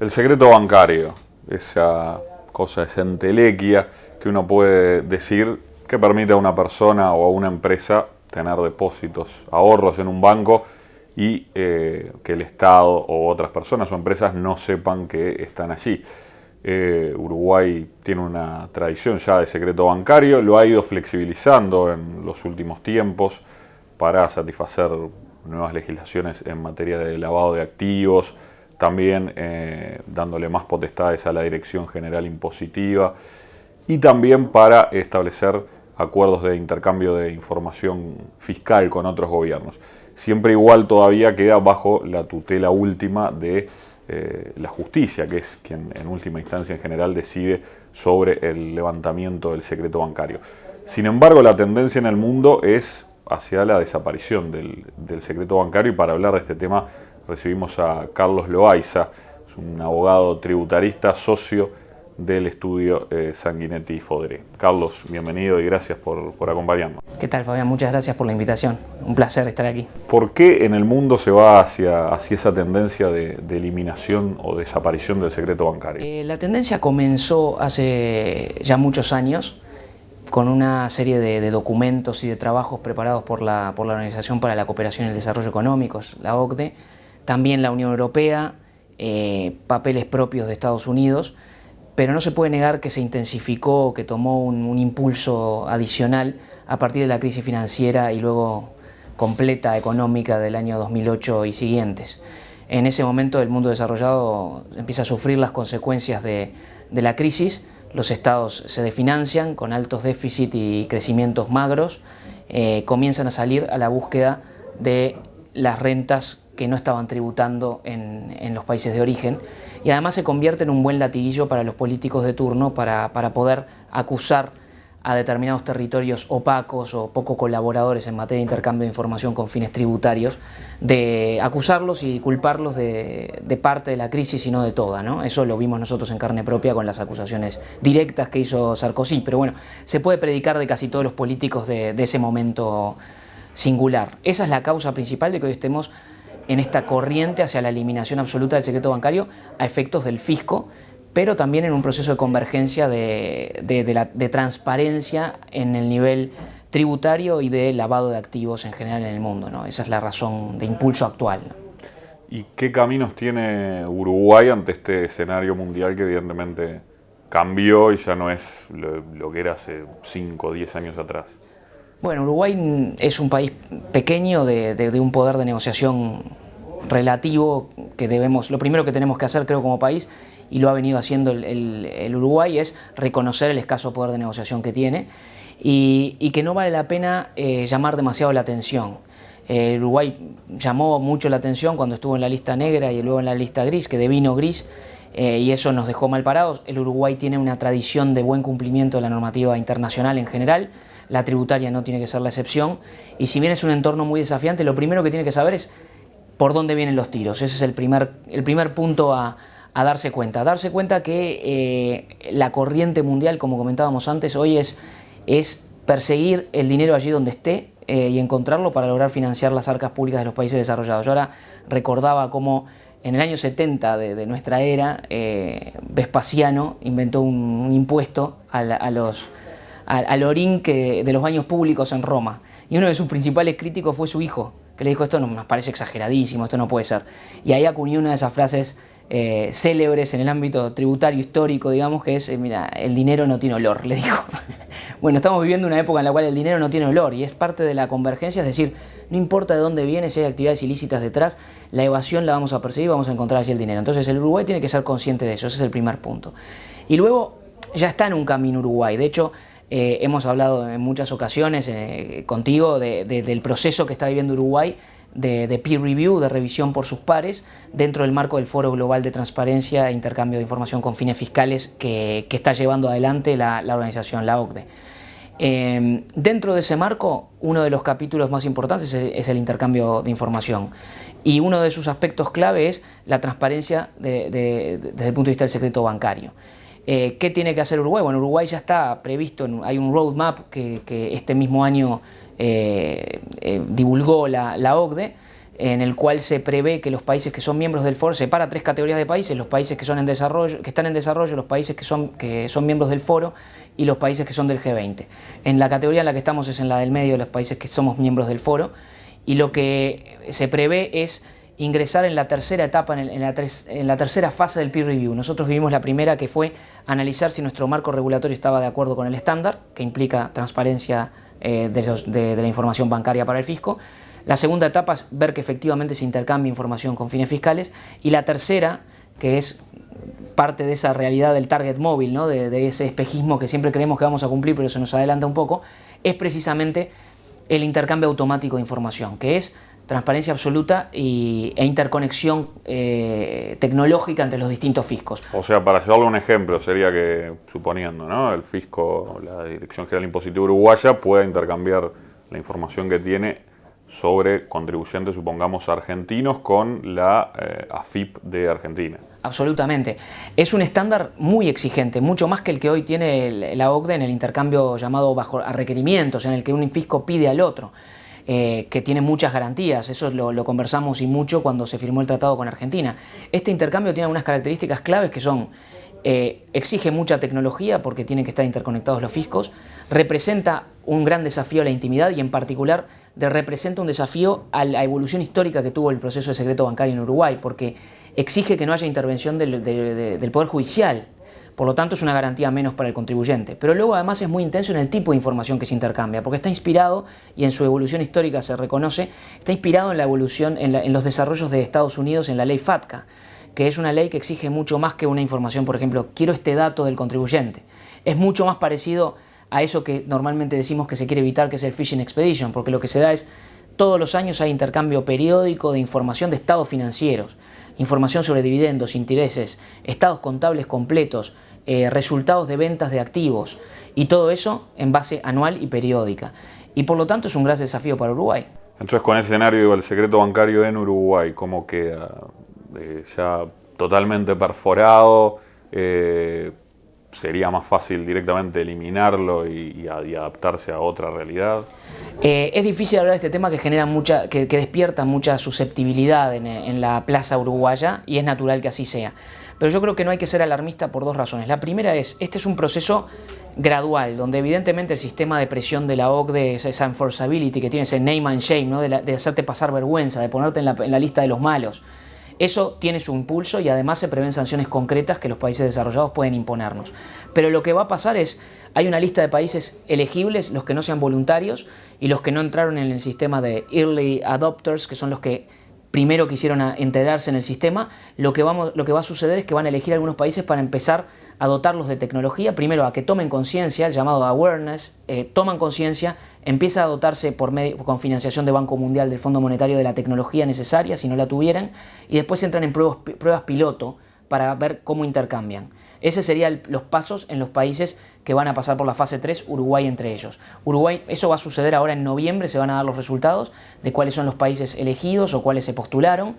El secreto bancario, esa cosa, esa entelequia que uno puede decir que permite a una persona o a una empresa tener depósitos, ahorros en un banco y que el Estado o otras personas o empresas no sepan que están allí. Uruguay tiene una tradición ya de secreto bancario, lo ha ido flexibilizando en los últimos tiempos para satisfacer nuevas legislaciones en materia de lavado de activos, también dándole más potestades a la Dirección General Impositiva y también para establecer acuerdos de intercambio de información fiscal con otros gobiernos. Siempre igual todavía queda bajo la tutela última de la justicia, que es quien en última instancia en general decide sobre el levantamiento del secreto bancario. Sin embargo, la tendencia en el mundo es hacia la desaparición del secreto bancario, y para hablar de este tema recibimos a Carlos Loaiza, es un abogado tributarista, socio del estudio Sanguinetti y Fodré. Carlos, bienvenido y gracias por acompañarnos. ¿Qué tal, Fabián? Muchas gracias por la invitación. Un placer estar aquí. ¿Por qué en el mundo se va hacia esa tendencia de eliminación o desaparición del secreto bancario? La tendencia comenzó hace ya muchos años con una serie de documentos y de trabajos preparados por la Organización para la Cooperación y el Desarrollo Económicos, la OCDE, también la Unión Europea, papeles propios de Estados Unidos, pero no se puede negar que se intensificó, que tomó un impulso adicional a partir de la crisis financiera y luego completa económica del año 2008 y siguientes. En ese momento el mundo desarrollado empieza a sufrir las consecuencias de la crisis, los estados se desfinancian con altos déficits y crecimientos magros, comienzan a salir a la búsqueda de las rentas que no estaban tributando en los países de origen, y además se convierte en un buen latiguillo para los políticos de turno para poder acusar a determinados territorios opacos o poco colaboradores en materia de intercambio de información con fines tributarios, de acusarlos y culparlos de parte de la crisis y no de toda, ¿no? Eso lo vimos nosotros en carne propia con las acusaciones directas que hizo Sarkozy, pero bueno, se puede predicar de casi todos los políticos de ese momento singular. Esa es la causa principal de que hoy estemos en esta corriente hacia la eliminación absoluta del secreto bancario a efectos del fisco, pero también en un proceso de convergencia de transparencia en el nivel tributario y de lavado de activos en general en el mundo, ¿no? Esa es la razón de impulso actual, ¿no? ¿Y qué caminos tiene Uruguay ante este escenario mundial que evidentemente cambió y ya no es lo que era hace 5 o 10 años atrás? Bueno, Uruguay es un país pequeño de un poder de negociación relativo que lo primero que tenemos que hacer, creo, como país, y lo ha venido haciendo el Uruguay, es reconocer el escaso poder de negociación que tiene y que no vale la pena llamar demasiado la atención. El Uruguay llamó mucho la atención cuando estuvo en la lista negra y luego en la lista gris, que devino gris, y eso nos dejó mal parados. El Uruguay tiene una tradición de buen cumplimiento de la normativa internacional en general, la tributaria no tiene que ser la excepción, y si bien es un entorno muy desafiante, lo primero que tiene que saber es por dónde vienen los tiros. Ese es el primer punto a darse cuenta. Darse cuenta que la corriente mundial, como comentábamos antes, hoy es perseguir el dinero allí donde esté y encontrarlo para lograr financiar las arcas públicas de los países desarrollados. Yo ahora recordaba cómo en el año 70 de nuestra era, Vespasiano inventó un impuesto al orín de los baños públicos en Roma. Y uno de sus principales críticos fue su hijo, que le dijo: esto nos parece exageradísimo, esto no puede ser. Y ahí acuñó una de esas frases célebres en el ámbito tributario histórico, digamos, que es, mira, el dinero no tiene olor, le dijo. Bueno, estamos viviendo una época en la cual el dinero no tiene olor y es parte de la convergencia, es decir, no importa de dónde viene, si hay actividades ilícitas detrás, la evasión la vamos a perseguir, vamos a encontrar allí el dinero. Entonces el Uruguay tiene que ser consciente de eso, ese es el primer punto. Y luego ya está en un camino Uruguay, de hecho hemos hablado en muchas ocasiones contigo del proceso que está viviendo Uruguay de peer review, de revisión por sus pares, dentro del marco del Foro Global de Transparencia e Intercambio de Información con Fines Fiscales que está llevando adelante la organización, la OCDE. Dentro de ese marco, uno de los capítulos más importantes es el intercambio de información, y uno de sus aspectos clave es la transparencia desde el punto de vista del secreto bancario. ¿Qué tiene que hacer Uruguay? Bueno, Uruguay ya está previsto, hay un roadmap que este mismo año divulgó la OCDE, en el cual se prevé que los países que son miembros del foro, separa tres categorías de países: los países que son en desarrollo, que están en desarrollo, los países que son miembros del foro y los países que son del G20. En la categoría en la que estamos es en la del medio, de los países que somos miembros del foro, y lo que se prevé es ingresar en la tercera etapa, en la tercera fase del peer review. Nosotros vivimos la primera, que fue analizar si nuestro marco regulatorio estaba de acuerdo con el estándar, que implica transparencia de la información bancaria para el fisco. La segunda etapa es ver que efectivamente se intercambia información con fines fiscales. Y la tercera, que es parte de esa realidad del target móvil, ¿no? de ese espejismo que siempre creemos que vamos a cumplir, pero se nos adelanta un poco, es precisamente el intercambio automático de información, que es transparencia absoluta e interconexión tecnológica entre los distintos fiscos. O sea, para llevarle un ejemplo, sería que, suponiendo, ¿no?, el fisco, la Dirección General Impositiva Uruguaya pueda intercambiar la información que tiene sobre contribuyentes, supongamos, argentinos con la AFIP de Argentina. Absolutamente. Es un estándar muy exigente, mucho más que el que hoy tiene la OCDE en el intercambio llamado bajo requerimientos, en el que un fisco pide al otro. Que tiene muchas garantías. Eso lo conversamos y mucho cuando se firmó el tratado con Argentina. Este intercambio tiene unas características claves que son: exige mucha tecnología porque tienen que estar interconectados los fiscos, representa un gran desafío a la intimidad y en particular representa un desafío a la evolución histórica que tuvo el proceso de secreto bancario en Uruguay, porque exige que no haya intervención del Poder Judicial. Por lo tanto, es una garantía menos para el contribuyente. Pero luego, además, es muy intenso en el tipo de información que se intercambia, porque está inspirado, y en su evolución histórica se reconoce, está inspirado en la evolución, en los desarrollos de Estados Unidos en la ley FATCA, que es una ley que exige mucho más que una información, por ejemplo, quiero este dato del contribuyente. Es mucho más parecido a eso que normalmente decimos que se quiere evitar, que es el fishing expedition, porque lo que se da es, todos los años hay intercambio periódico de información de estados financieros, información sobre dividendos, intereses, estados contables completos, resultados de ventas de activos, y todo eso en base anual y periódica. Y por lo tanto es un gran desafío para Uruguay. Entonces, con ese escenario del secreto bancario en Uruguay, ¿cómo queda? Ya totalmente perforado, ¿sería más fácil directamente eliminarlo y adaptarse a otra realidad? Es difícil hablar de este tema que genera que despierta mucha susceptibilidad en la plaza uruguaya, y es natural que así sea. Pero yo creo que no hay que ser alarmista por dos razones. La primera es, este es un proceso gradual, donde evidentemente el sistema de presión de la OCDE, esa enforceability que tiene, ese name and shame, ¿no?, de hacerte pasar vergüenza, de ponerte en la lista de los malos, eso tiene su impulso, y además se prevén sanciones concretas que los países desarrollados pueden imponernos. Pero lo que va a pasar es, hay una lista de países elegibles, los que no sean voluntarios y los que no entraron en el sistema de early adopters, que son los que primero quisieron integrarse en el sistema. Lo que va a suceder es que van a elegir algunos países para empezar a dotarlos de tecnología, primero a que tomen conciencia, el llamado awareness, toman conciencia, empieza a dotarse con financiación de Banco Mundial, del Fondo Monetario, de la tecnología necesaria, si no la tuvieran, y después entran en pruebas piloto para ver cómo intercambian. Ese serían los pasos en los países que van a pasar por la fase 3, Uruguay entre ellos. Uruguay, eso va a suceder ahora en noviembre, se van a dar los resultados de cuáles son los países elegidos o cuáles se postularon,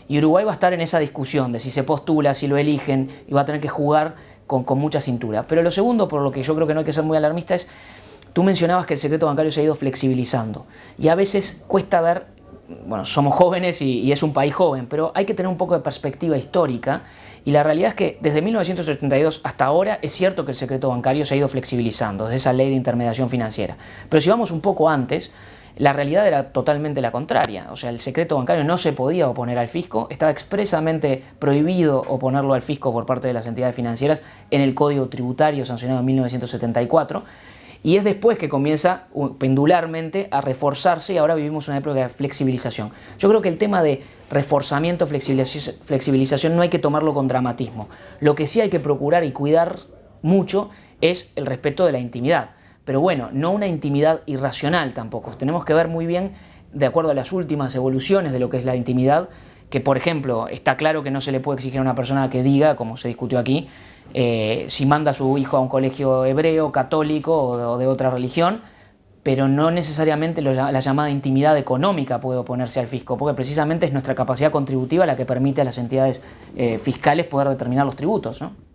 y Uruguay va a estar en esa discusión de si se postula, si lo eligen, y va a tener que jugar con mucha cintura. Pero lo segundo, por lo que yo creo que no hay que ser muy alarmista, es, tú mencionabas que el secreto bancario se ha ido flexibilizando, y a veces cuesta ver, bueno, somos jóvenes y es un país joven, pero hay que tener un poco de perspectiva histórica, y la realidad es que desde 1982 hasta ahora es cierto que el secreto bancario se ha ido flexibilizando, desde esa ley de intermediación financiera. Pero si vamos un poco antes, la realidad era totalmente la contraria. O sea, el secreto bancario no se podía oponer al fisco, estaba expresamente prohibido oponerlo al fisco por parte de las entidades financieras en el Código Tributario sancionado en 1974. Y es después que comienza pendularmente a reforzarse, y ahora vivimos una época de flexibilización. Yo creo que el tema de reforzamiento, flexibilización no hay que tomarlo con dramatismo. Lo que sí hay que procurar y cuidar mucho es el respeto de la intimidad. Pero bueno, no una intimidad irracional tampoco. Tenemos que ver muy bien, de acuerdo a las últimas evoluciones de lo que es la intimidad, que por ejemplo está claro que no se le puede exigir a una persona que diga, como se discutió aquí, si manda a su hijo a un colegio hebreo, católico o de otra religión, pero no necesariamente la llamada intimidad económica puede oponerse al fisco, porque precisamente es nuestra capacidad contributiva la que permite a las entidades fiscales poder determinar los tributos, ¿no?